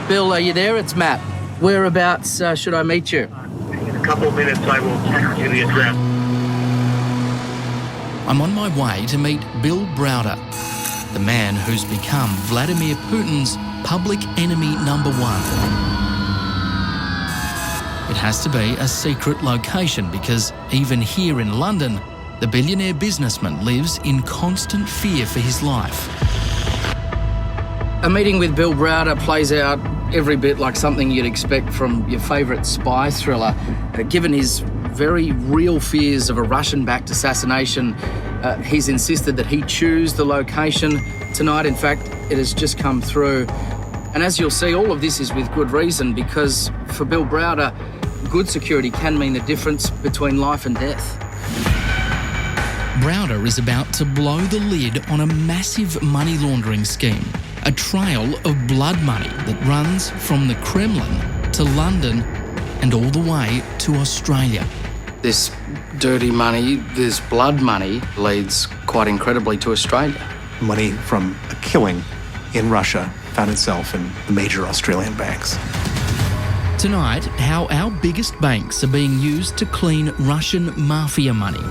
Bill, are you there? It's Matt. Whereabouts should I meet you? In a couple of minutes, I will text you the address. I'm on my way to meet Bill Browder, the man who's become Vladimir Putin's public enemy number one. It has to be a secret location because even here in London, the billionaire businessman lives in constant fear for his life. A meeting with Bill Browder plays out every bit like something you'd expect from your favourite spy thriller. Given his very real fears of a Russian-backed assassination, he's insisted that he choose the location tonight. In fact, it has just come through. And as you'll see, all of this is with good reason, because for Bill Browder, good security can mean the difference between life and death. Browder is about to blow the lid on a massive money laundering scheme, a trail of blood money that runs from the Kremlin to London and all the way to Australia. This dirty money, this blood money, leads quite incredibly to Australia. Money from a killing in Russia found itself in the major Australian banks. Tonight, how our biggest banks are being used to clean Russian mafia money.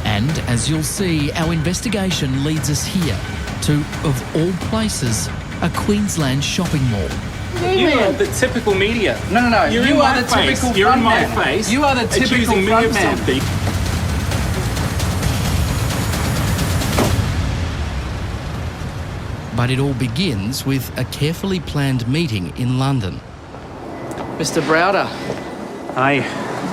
And as you'll see, our investigation leads us here to, of all places, a Queensland shopping mall. You are the typical media. No. You're You in are my the face. typical You're in front my man. face. You are the typical accusing me front of man. something. But it all begins with a carefully planned meeting in London. Mr. Browder. Hi.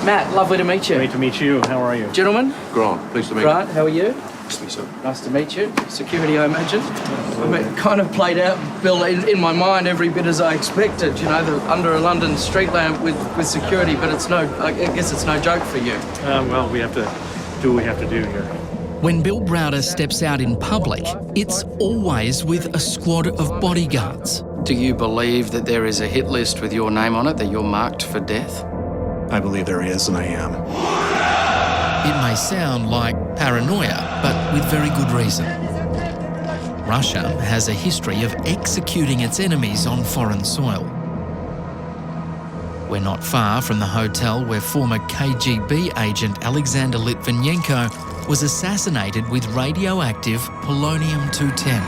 Matt, lovely to meet you. Great to meet you. How are you? Gentlemen. Grant, pleased to meet Right, how are you? you. Nice to meet you. Security, I imagine. I mean, it kind of played out, Bill, in my mind every bit as I expected, you know, under a London street lamp with security, but I guess it's no joke for you. Well, we have to do what we have to do here. When Bill Browder steps out in public, it's always with a squad of bodyguards. Do you believe that there is a hit list with your name on it, that you're marked for death? I believe there is, and I am. It may sound like paranoia, but with very good reason. Russia has a history of executing its enemies on foreign soil. We're not far from the hotel where former KGB agent Alexander Litvinenko was assassinated with radioactive polonium-210.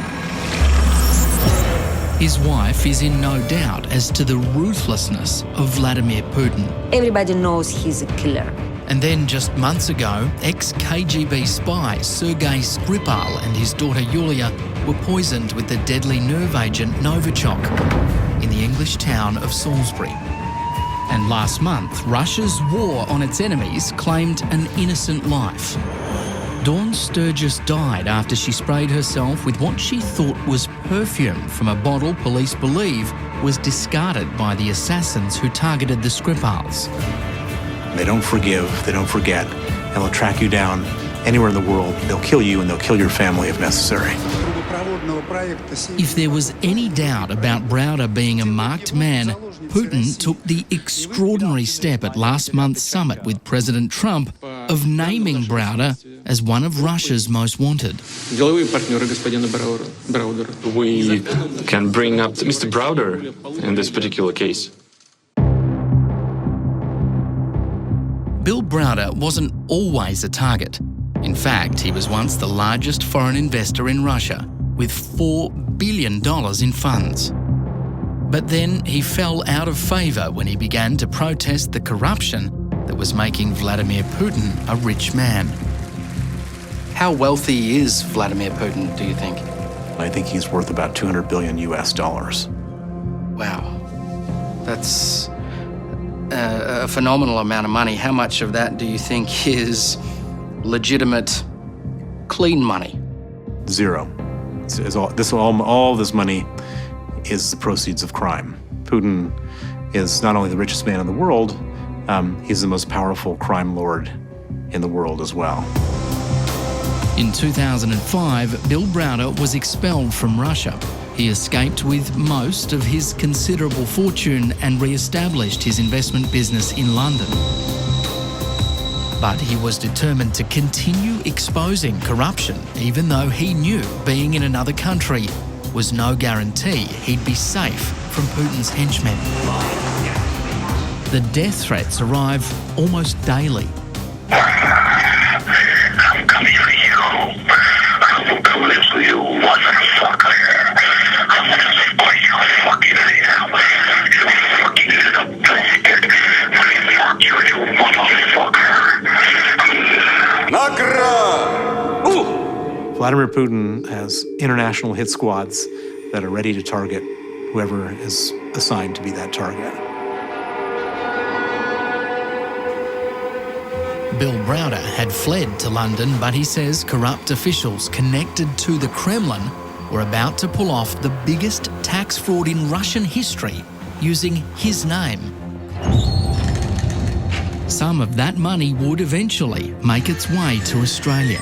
His wife is in no doubt as to the ruthlessness of Vladimir Putin. Everybody knows he's a killer. And then just months ago, ex-KGB spy Sergei Skripal and his daughter Yulia were poisoned with the deadly nerve agent Novichok in the English town of Salisbury. And last month, Russia's war on its enemies claimed an innocent life. Dawn Sturgis died after she sprayed herself with what she thought was perfume from a bottle police believe was discarded by the assassins who targeted the Skripals. They don't forgive, they don't forget, and they'll track you down anywhere in the world. They'll kill you and they'll kill your family if necessary. If there was any doubt about Browder being a marked man, Putin took the extraordinary step at last month's summit with President Trump of naming Browder as one of Russia's most wanted. We can bring up Mr. Browder in this particular case. Bill Browder wasn't always a target. In fact, he was once the largest foreign investor in Russia, with $4 billion in funds. But then he fell out of favour when he began to protest the corruption that was making Vladimir Putin a rich man. How wealthy is Vladimir Putin, do you think? I think he's worth about $200 billion US. Wow. That's a phenomenal amount of money. How much of that do you think is legitimate, clean money? Zero. All this money is the proceeds of crime. Putin is not only the richest man in the world, he's the most powerful crime lord in the world as well. In 2005, Bill Browder was expelled from Russia. He escaped with most of his considerable fortune and re-established his investment business in London. But he was determined to continue exposing corruption, even though he knew being in another country was no guarantee he'd be safe from Putin's henchmen. The death threats arrive almost daily. I'm coming for you. I'm coming for you, motherfucker. I'm gonna split your fucking head out. You fucking little bastard. Fuck you, you motherfucker. Vladimir Putin has international hit squads that are ready to target whoever is assigned to be that target. Bill Browder had fled to London, but he says corrupt officials connected to the Kremlin were about to pull off the biggest tax fraud in Russian history using his name. Some of that money would eventually make its way to Australia.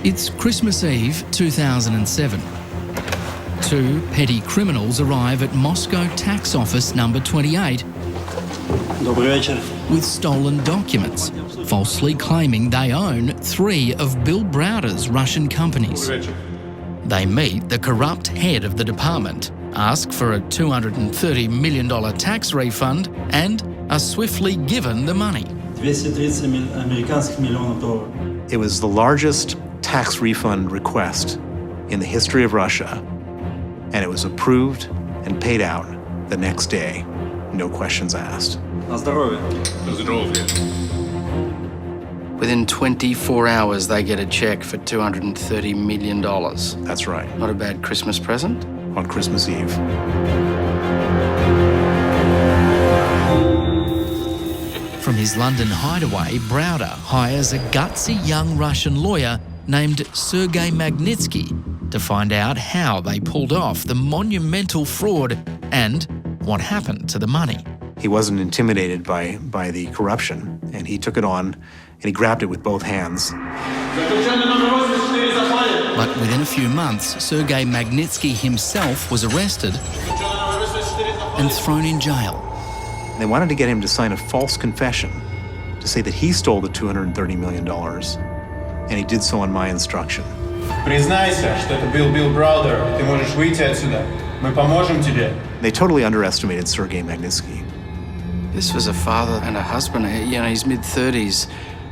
It's Christmas Eve 2007. Two petty criminals arrive at Moscow tax office number 28 with stolen documents, falsely claiming they own 3 of Bill Browder's Russian companies. They meet the corrupt head of the department, ask for a $230 million tax refund, and are swiftly given the money. It was the largest tax refund request in the history of Russia, and it was approved and paid out the next day, no questions asked. Within 24 hours, they get a check for $230 million. That's right, Not a bad Christmas present. on Christmas Eve. From his London hideaway, Browder hires a gutsy young Russian lawyer named Sergei Magnitsky to find out how they pulled off the monumental fraud and what happened to the money. He wasn't intimidated by the corruption, and he took it on, and he grabbed it with both hands. But within a few months, Sergei Magnitsky himself was arrested and thrown in jail. They wanted to get him to sign a false confession to say that he stole the $230 million, and he did so on my instruction. Признайся, что это был Билл Браудер. Ты можешь выйти отсюда. Мы поможем тебе. They totally underestimated Sergei Magnitsky. This was a father and a husband, his mid-30s,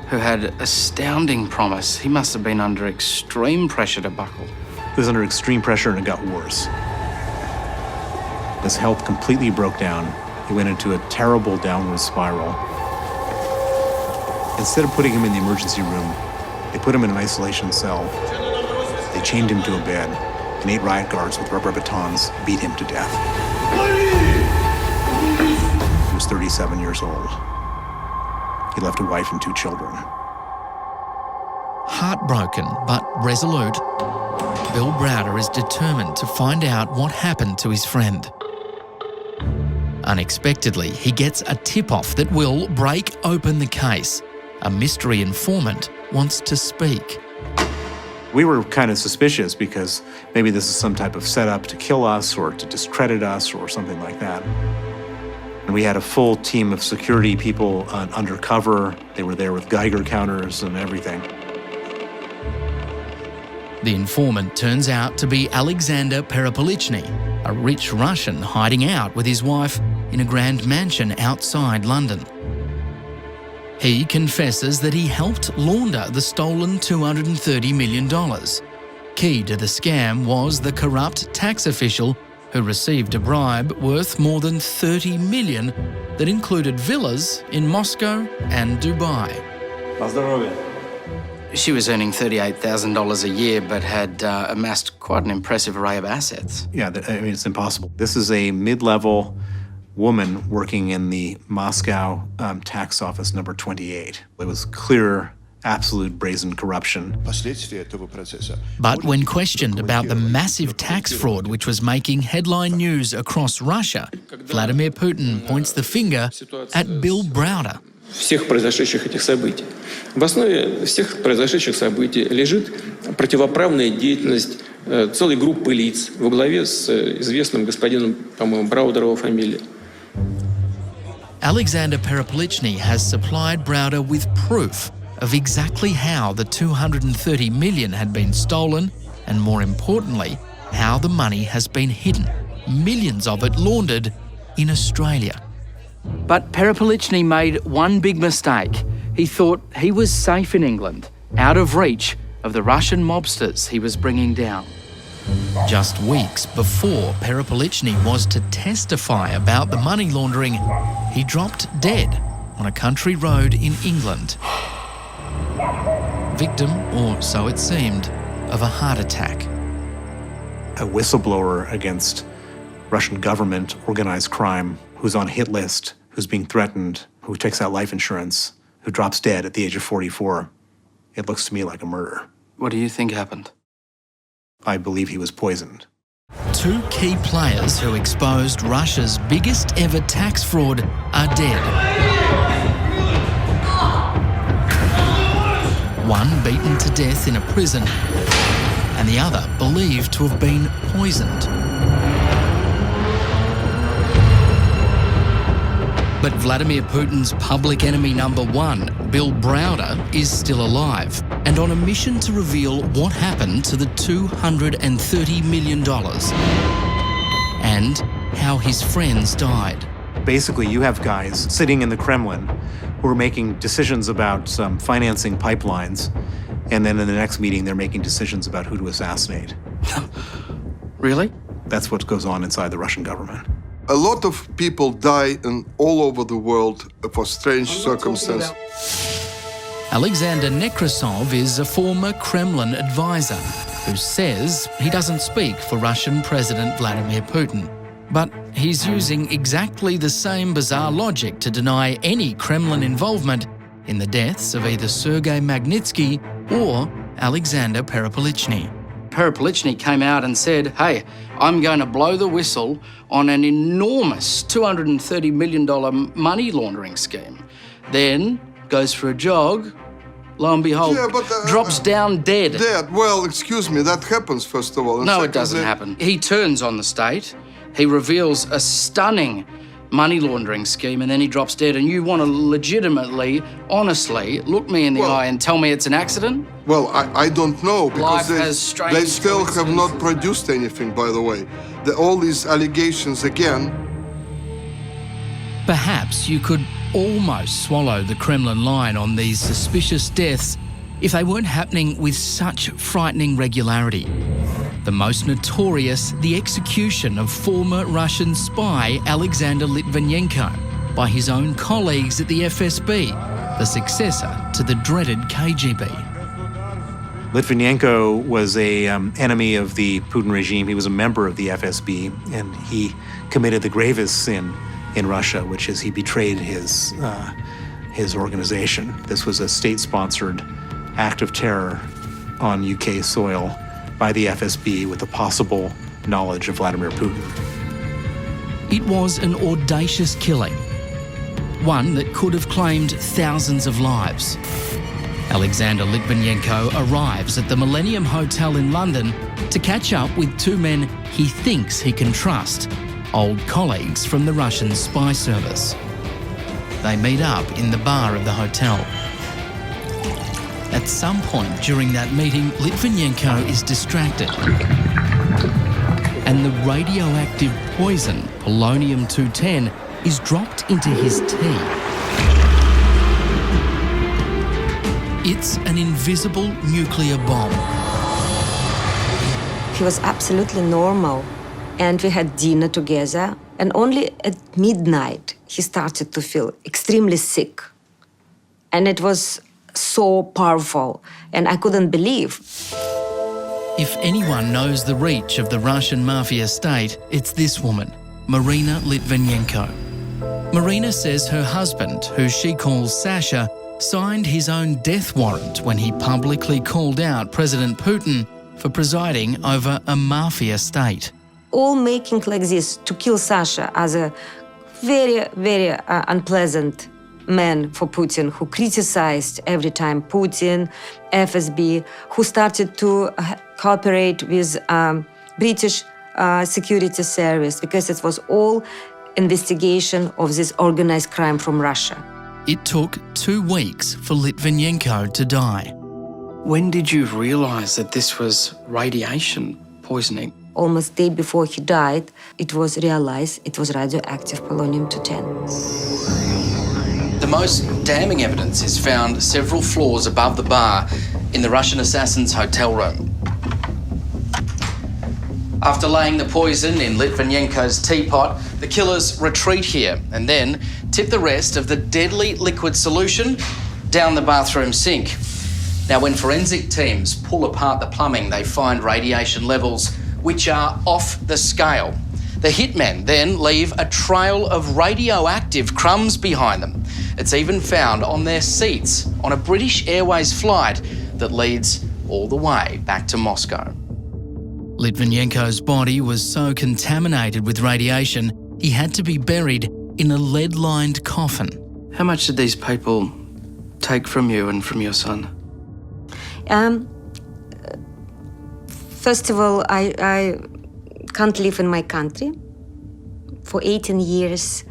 who had astounding promise. He must have been under extreme pressure to buckle. He was under extreme pressure, and it got worse. His health completely broke down. He went into a terrible downward spiral. Instead of putting him in the emergency room, they put him in an isolation cell. They chained him to a bed, and 8 riot guards with rubber batons beat him to death. He was 37 years old. He left a wife and 2 children. Heartbroken but resolute, Bill Browder is determined to find out what happened to his friend. Unexpectedly, he gets a tip-off that will break open the case. A mystery informant wants to speak. We were kind of suspicious because maybe this is some type of setup to kill us or to discredit us or something like that. And we had a full team of security people undercover. They were there with Geiger counters and everything. The informant turns out to be Alexander Perepelichny, a rich Russian hiding out with his wife in a grand mansion outside London. He confesses that he helped launder the stolen $230 million. Key to the scam was the corrupt tax official who received a bribe worth more than $30 million that included villas in Moscow and Dubai. She was earning $38,000 a year, but had amassed quite an impressive array of assets. Yeah, it's impossible. This is a mid-level woman working in the Moscow tax office number 28. It was clear, absolute brazen corruption. But when questioned about the massive tax fraud which was making headline news across Russia, Vladimir Putin points the finger at Bill Browder. Всех произошедших этих событий. В основе всех произошедших событий лежит противоправная деятельность целой группы лиц во главе с известным господином, по-моему, Браудерова фамилия. Alexander Perepelichny has supplied Browder with proof of exactly how the $230 million had been stolen and, more importantly, how the money has been hidden. millions of it laundered in Australia. But Perepelichny made one big mistake. He thought he was safe in England, out of reach of the Russian mobsters he was bringing down. Just weeks before Perepelichny was to testify about the money laundering, he dropped dead on a country road in England. Victim, or so it seemed, of a heart attack. A whistleblower against Russian government, organized crime, who's on hit list, who's being threatened, who takes out life insurance, who drops dead at the age of 44. It looks to me like a murder. What do you think happened? I believe he was poisoned. Two key players who exposed Russia's biggest ever tax fraud are dead. One beaten to death in a prison, and the other believed to have been poisoned. But Vladimir Putin's public enemy number one, Bill Browder, is still alive and on a mission to reveal what happened to the $230 million and how his friends died. Basically, you have guys sitting in the Kremlin who are making decisions about financing pipelines, and then in the next meeting, they're making decisions about who to assassinate. Really? That's what goes on inside the Russian government. A lot of people die all over the world for strange circumstances. Alexander Nekrasov is a former Kremlin advisor who says he doesn't speak for Russian President Vladimir Putin. But he's using exactly the same bizarre logic to deny any Kremlin involvement in the deaths of either Sergei Magnitsky or Alexander Perepelichny. Perepelichny came out and said, hey, I'm going to blow the whistle on an enormous $230 million money laundering scheme. Then goes for a jog, lo and behold, drops down dead. Dead? Well, excuse me, that happens, first of all. And no, it doesn't happen. He turns on the state, he reveals a stunning money laundering scheme, and then he drops dead. And you want to legitimately, honestly, look me in the eye and tell me it's an accident? Well, I don't know, because they still have not coincidences. produced anything, by the way. All these allegations again. Perhaps you could almost swallow the Kremlin line on these suspicious deaths if they weren't happening with such frightening regularity. The most notorious, the execution of former Russian spy Alexander Litvinenko by his own colleagues at the FSB, the successor to the dreaded KGB. Litvinenko was an enemy of the Putin regime. He was a member of the FSB, and he committed the gravest sin in Russia, which is he betrayed his organization. This was a state-sponsored act of terror on UK soil by the FSB with the possible knowledge of Vladimir Putin. It was an audacious killing, one that could have claimed thousands of lives. Alexander Litvinenko arrives at the Millennium Hotel in London to catch up with two men he thinks he can trust, old colleagues from the Russian spy service. They meet up in the bar of the hotel. At some point during that meeting, Litvinenko is distracted, and the radioactive poison, polonium-210, is dropped into his tea. It's an invisible nuclear bomb. He was absolutely normal, and we had dinner together, and only at midnight he started to feel extremely sick. And it was so powerful, and I couldn't believe. If anyone knows the reach of the Russian mafia state, it's this woman, Marina Litvinenko. Marina says her husband, who she calls Sasha, signed his own death warrant when he publicly called out President Putin for presiding over a mafia state. All making like this to kill Sasha as a very, very unpleasant man for Putin, who criticized every time Putin, FSB, who started to cooperate with British security service, because it was all investigation of this organized crime from Russia. It took 2 weeks for Litvinenko to die. When did you realize that this was radiation poisoning? Almost day before he died, it was realized it was radioactive polonium-210. The most damning evidence is found several floors above the bar in the Russian assassin's hotel room. After laying the poison in Litvinenko's teapot, the killers retreat here and then tip the rest of the deadly liquid solution down the bathroom sink. Now, when forensic teams pull apart the plumbing, they find radiation levels which are off the scale. The hitmen then leave a trail of radioactive crumbs behind them. It's even found on their seats on a British Airways flight that leads all the way back to Moscow. Litvinenko's body was so contaminated with radiation, he had to be buried in a lead-lined coffin. How much did these people take from you and from your son? First of all, I can't live in my country for 18 years,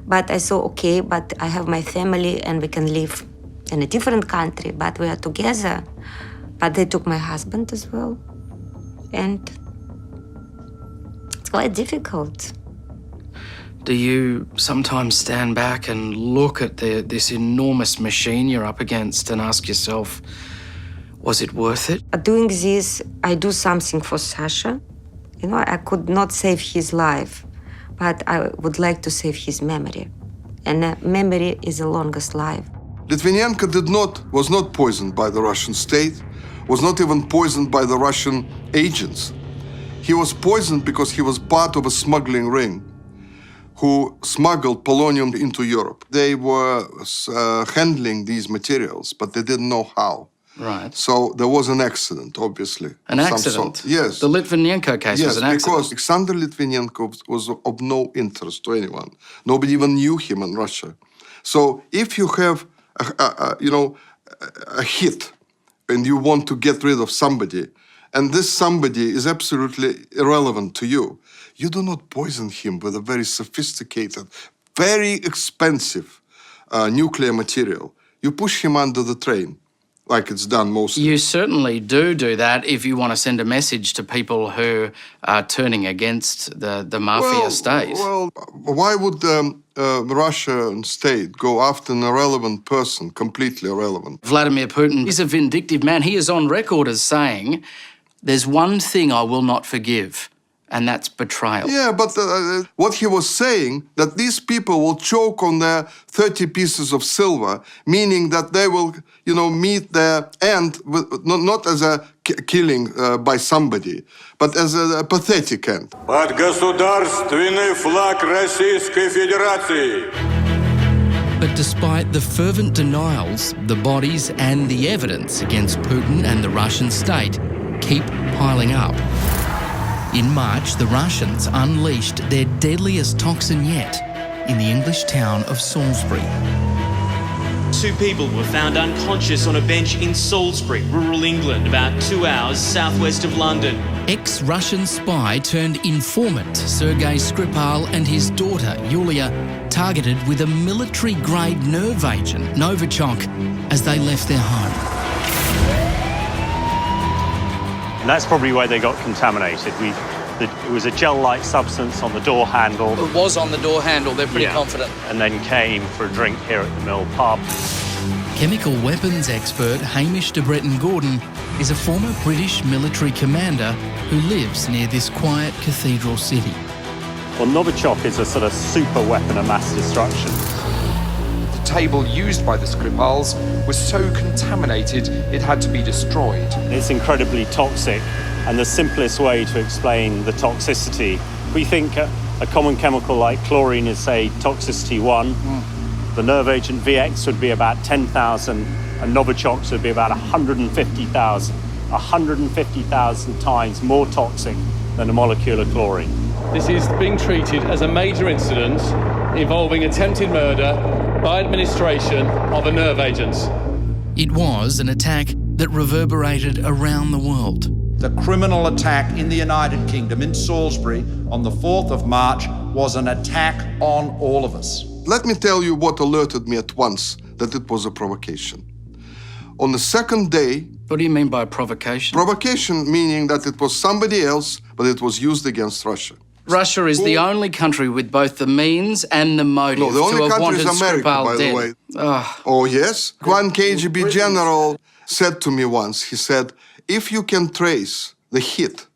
but I saw, okay, but I have my family and we can live in a different country, but we are together. But they took my husband as well. And it's quite difficult. Do you sometimes stand back and look at this enormous machine you're up against and ask yourself, was it worth it? Doing this, I do something for Sasha. You know, I could not save his life, but I would like to save his memory. And memory is the longest life. Litvinenko was not poisoned by the Russian state, was not even poisoned by the Russian agents. He was poisoned because he was part of a smuggling ring who smuggled polonium into Europe. They were handling these materials, but they didn't know how. Right. So there was an accident, obviously. An accident? Yes. The Litvinenko case was an accident? Yes, because Alexander Litvinenko was of no interest to anyone. Nobody even knew him in Russia. So if you have, a hit and you want to get rid of somebody, and this somebody is absolutely irrelevant to you, you do not poison him with a very sophisticated, very expensive nuclear material. You push him under the train, like it's done mostly. You certainly do that if you want to send a message to people who are turning against the mafia state. Well, why would the Russian state go after an irrelevant person, completely irrelevant? Vladimir Putin is a vindictive man. He is on record as saying, there's one thing I will not forgive, and that's betrayal. Yeah, but what he was saying, that these people will choke on their 30 pieces of silver, meaning that they will, meet their end, not as a killing by somebody, but as a pathetic end. Под государственный флаг Российской Федерации. But despite the fervent denials, the bodies and the evidence against Putin and the Russian state keep piling up. In March, the Russians unleashed their deadliest toxin yet in the English town of Salisbury. 2 people were found unconscious on a bench in Salisbury, rural England, about 2 hours southwest of London. Ex-Russian spy turned informant Sergei Skripal and his daughter Yulia targeted with a military-grade nerve agent, Novichok, as they left their home. And that's probably where they got contaminated. It was a gel-like substance on the door handle. It was on the door handle, they're pretty confident. And then came for a drink here at the Mill pub. Chemical weapons expert Hamish de Breton-Gordon is a former British military commander who lives near this quiet cathedral city. Well, Novichok is a sort of super weapon of mass destruction. The table used by the Skripals was so contaminated it had to be destroyed. It's incredibly toxic, and the simplest way to explain the toxicity, we think a common chemical like chlorine is, say, toxicity 1. The nerve agent VX would be about 10,000, and Novichok's would be about 150,000. 150,000 times more toxic than a molecule of chlorine. This is being treated as a major incident involving attempted murder by administration of a nerve agent. It was an attack that reverberated around the world. The criminal attack in the United Kingdom in Salisbury on the 4th of March was an attack on all of us. Let me tell you what alerted me at once that it was a provocation. On the second day What do you mean by provocation? Provocation meaning that it was somebody else, but it was used against Russia. Russia is the only country with both the means and the motive No, the only to have country wanted is America, Skripal by dead. the way. Oh, yes? One KGB general said to me once, he said, if you can trace the hit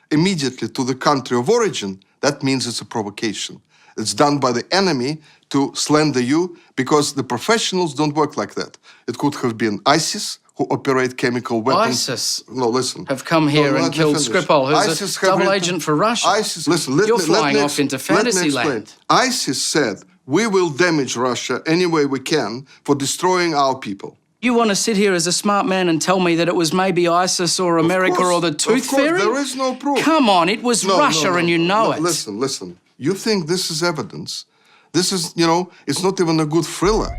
immediately to the country of origin, that means it's a provocation. It's done by the enemy to slander you, because the professionals don't work like that. It could have been ISIS, who operate chemical weapons. ISIS No, listen. have come here and killed Skripal, who's ISIS a double agent for Russia. ISIS, listen, You're flying off into fantasy let me explain. land. ISIS said, we will damage Russia any way we can for destroying our people. You want to sit here as a smart man and tell me that it was maybe ISIS or America or the Tooth Fairy? There is no proof. Come on, it was Russia and you know it. Listen. You think this is evidence? This is, you know, it's not even a good thriller.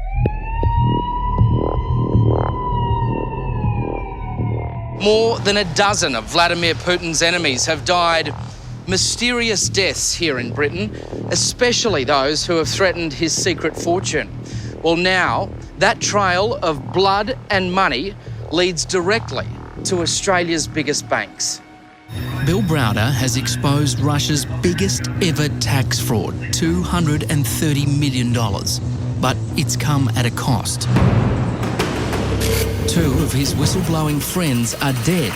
More than a dozen of Vladimir Putin's enemies have died mysterious deaths here in Britain, especially those who have threatened his secret fortune. Well, now, that trail of blood and money leads directly to Australia's biggest banks. Bill Browder has exposed Russia's biggest ever tax fraud, $230 million. But it's come at a cost. Two of his whistleblowing friends are dead.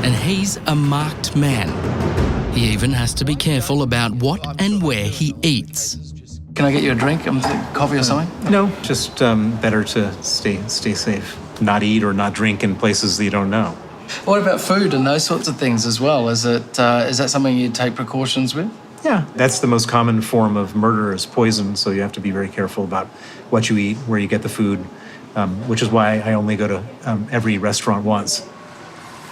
And he's a marked man. He even has to be careful about what and where he eats. Can I get you a drink? Coffee or something? No, just better to stay safe. Not eat or not drink in places that you don't know. What about food and those sorts of things as well? Is that something you take precautions with? Yeah, that's the most common form of murder is poison, so you have to be very careful about what you eat, where you get the food, which is why I only go to every restaurant once.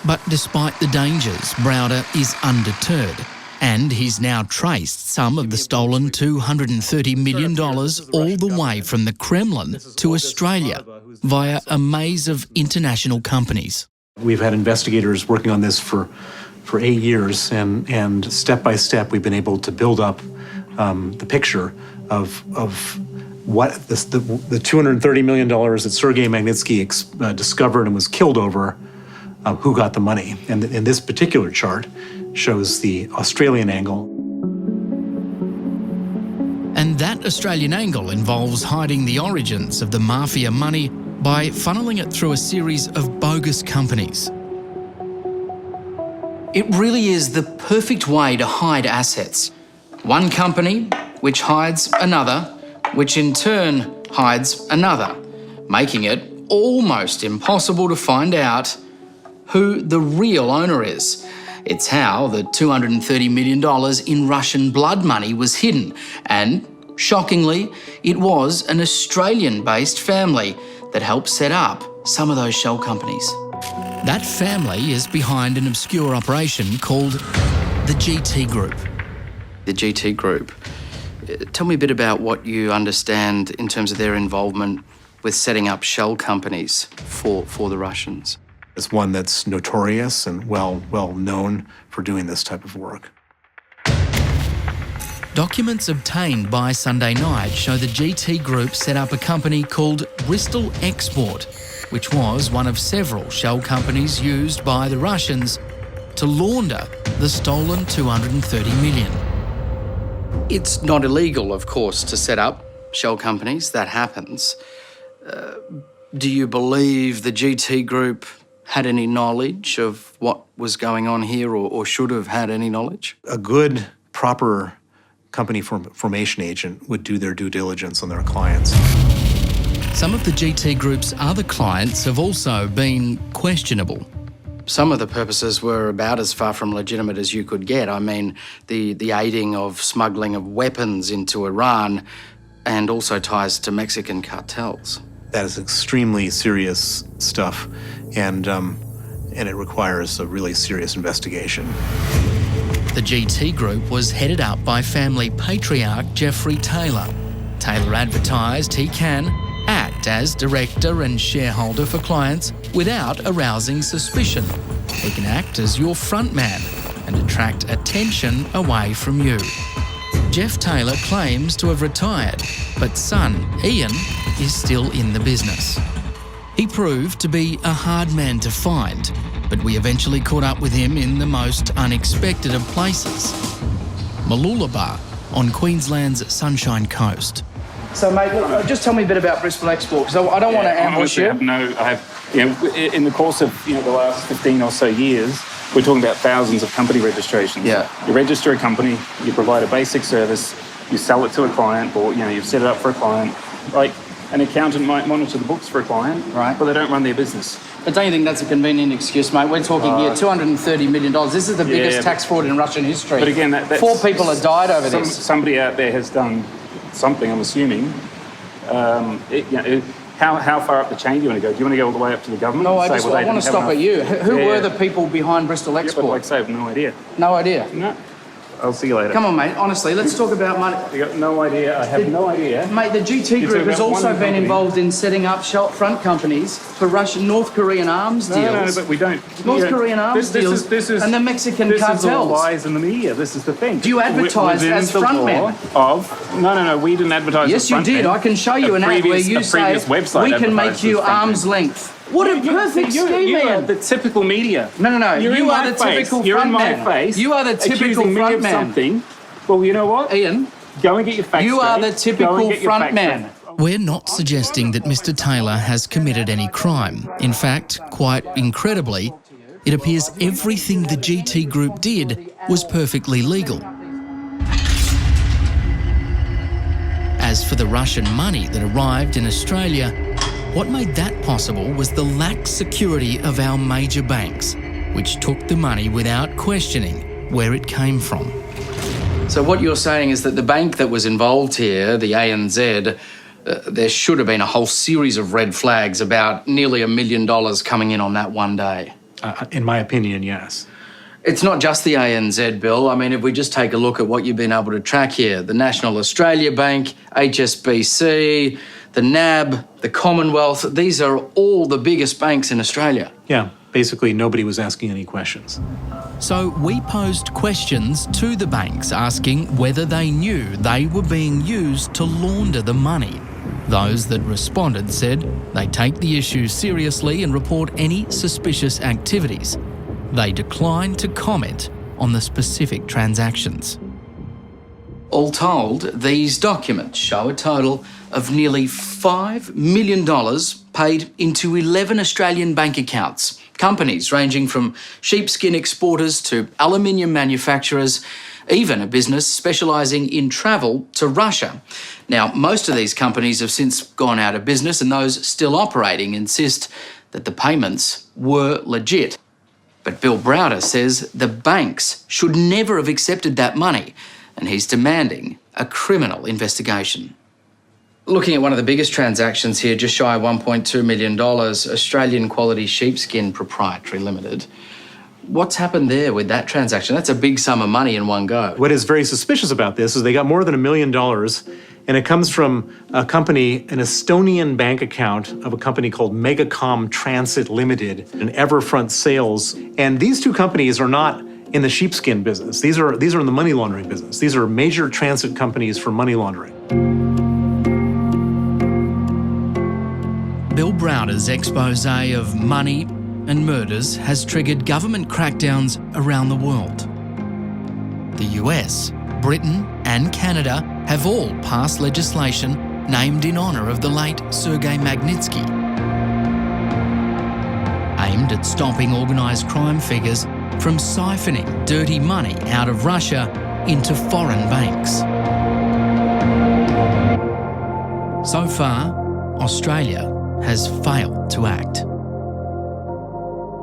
But despite the dangers, Browder is undeterred. And he's now traced some of the stolen $230 million all the way from the Kremlin to Australia via a maze of international companies. We've had investigators working on this for 8 years, and step by step we've been able to build up the picture of what the $230 million that Sergei Magnitsky discovered and was killed over, who got the money. And in this particular chart shows the Australian angle. And that Australian angle involves hiding the origins of the mafia money by funneling it through a series of bogus companies. It really is the perfect way to hide assets. One company which hides another, which in turn hides another, making it almost impossible to find out who the real owner is. It's how the $230 million in Russian blood money was hidden, and shockingly, it was an Australian-based family that helped set up some of those shell companies. That family is behind an obscure operation called the GT Group. The GT Group. Tell me a bit about what you understand in terms of their involvement with setting up shell companies for the Russians. It's one that's notorious and well known for doing this type of work. Documents obtained by Sunday night show the GT Group set up a company called Bristol Export, which was one of several shell companies used by the Russians to launder the stolen $230 million. It's not illegal, of course, to set up shell companies. That happens. Do you believe the GT Group had any knowledge of what was going on here, or should have had any knowledge? A good, proper company formation agent would do their due diligence on their clients. Some of the GT Group's other clients have also been questionable. Some of the purposes were about as far from legitimate as you could get. I mean, the aiding of smuggling of weapons into Iran, and also ties to Mexican cartels. That is extremely serious stuff, and it requires a really serious investigation. The GT Group was headed up by family patriarch Jeffrey Taylor. Taylor advertised he can act as director and shareholder for clients without arousing suspicion. He can act as your front man and attract attention away from you. Jeff Taylor claims to have retired, but son Ian is still in the business. He proved to be a hard man to find, but we eventually caught up with him in the most unexpected of places, Mooloolaba on Queensland's Sunshine Coast. So, mate, look, just tell me a bit about Bristol Export, because I don't want to ambush you. In the course of the last 15 or so years, we're talking about thousands of company registrations. Yeah. You register a company, you provide a basic service, you sell it to a client, or you've set it up for a client. Like an accountant might monitor the books for a client, right? But they don't run their business. But don't you think that's a convenient excuse, mate? We're talking here $230 million. This is the biggest tax fraud in Russian history. But again, that's 4 people have died over this. Somebody out there has done something, I'm assuming. How far up the chain do you want to go? Do you want to go all the way up to the government? No, I want to stop at you. Who were the people behind Bristol Export? Like I say, I have no idea. No idea? No. I'll see you later. Come on, mate. Honestly, let's talk about money. You got no idea. I have no idea. Mate, the GT Group has also been involved in setting up front companies for Russian, North Korean arms deals. No, but we don't. North Korean arms deals and the Mexican cartels. This is all lies in the media. This is the thing. Do you advertise as frontmen? No. We didn't advertise as frontmen. Yes, you did. I can show you an ad where you say, we can make you arm's length. What a perfect scheme, you man. are the typical media. No. You are the typical You're front in my man. face. You are the typical accusing me front of man. Something. Well, you know what? Ian. Go and get your facts You are the typical front man. We're not suggesting that Mr. Taylor has committed any crime. In fact, quite incredibly, it appears everything the GT Group did was perfectly legal. As for the Russian money that arrived in Australia, what made that possible was the lax security of our major banks, which took the money without questioning where it came from. So what you're saying is that the bank that was involved here, the ANZ, there should have been a whole series of red flags about nearly $1 million coming in on that one day. In my opinion, yes. It's not just the ANZ, Bill. I mean, if we just take a look at what you've been able to track here, the National Australia Bank, HSBC, the NAB, the Commonwealth, these are all the biggest banks in Australia. Yeah, basically nobody was asking any questions. So we posed questions to the banks asking whether they knew they were being used to launder the money. Those that responded said they take the issue seriously and report any suspicious activities. They declined to comment on the specific transactions. All told, these documents show a total of nearly $5 million paid into 11 Australian bank accounts. Companies ranging from sheepskin exporters to aluminium manufacturers, even a business specialising in travel to Russia. Now, most of these companies have since gone out of business, and those still operating insist that the payments were legit. But Bill Browder says the banks should never have accepted that money, and he's demanding a criminal investigation. Looking at one of the biggest transactions here, just shy of $1.2 million, Australian Quality Sheepskin Proprietary Limited. What's happened there with that transaction? That's a big sum of money in one go. What is very suspicious about this is they got more than $1 million, and it comes from a company, an Estonian bank account of a company called Megacom Transit Limited and Everfront Sales. And these two companies are not in the sheepskin business. These are in the money laundering business. These are major transit companies for money laundering. Bill Browder's expose of money and murders has triggered government crackdowns around the world. The US, Britain and Canada have all passed legislation named in honour of the late Sergei Magnitsky, aimed at stopping organised crime figures from siphoning dirty money out of Russia into foreign banks. So far, Australia has failed to act.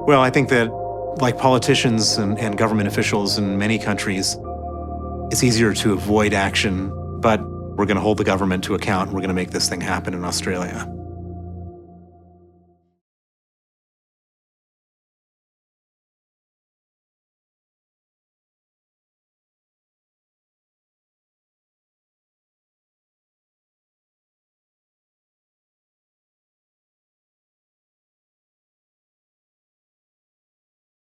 Well, I think that, like politicians and government officials in many countries, it's easier to avoid action, but we're going to hold the government to account and we're going to make this thing happen in Australia.